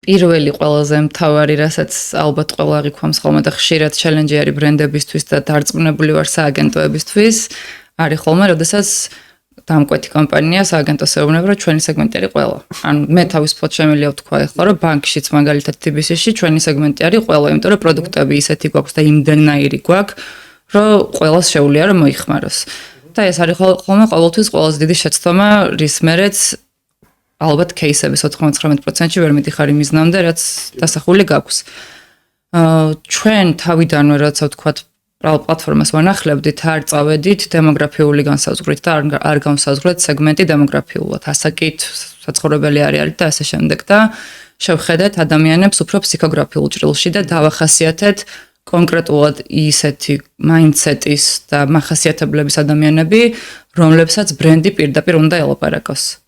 პირველი ყველაზე მთავარი, რასაც ალბათ ყველა აღიქვამს ხოლმე და ხშირად ჩელენჯი არის ბრენდებისთვის და დარწმუნებული ვარ სააგენტოებისთვის, არის ხოლმე, როდესაც დამკვეთი კომპანია სააგენტოს ეუბნება, რომ ჩვენი სეგმენტი არის ყველა. ანუ მე თავისუფლად შემიძლია ვთქვა ახლა, რომ ბანკშიც მაგალითად TBC-ში ჩვენი სეგმენტი არის ყველა, იმიტომ რომ პროდუქტები ისეთი გვაქვს და იმდენნაირი გვაქვს, რომ ყველას შეუძლია რომ მოიხმაროს. და ეს არის ხოლმე ყოველთვის ყველაზე დიდი შეცდომა, რის მერეც ალბათ кейსების 99%-ში ვერ მიდიხარ იმ მიზნამდე, რაც დასახული გაქვს. ჩვენ თავიდანვე, როცა ვთქვათ, პლატფორმას ვანახლებდით, არ წავედით დემოგრაფიული განსაზღვრით და არ განსაზღვრეთ სეგმენტი დემოგრაფიულად. ასაკით, საცხოვრებელი არეალით და ასე შემდეგ და შევხედეთ ადამიანებს უფრო ფსიქოგრაფიულ ჭრილში და დავახასიათეთ კონკრეტულად ისეთი მაინდსეტის და მახასიათებლების ადამიანები, რომლებსაც ბრენდი პირდაპირ უნდა ელაპარაკოს.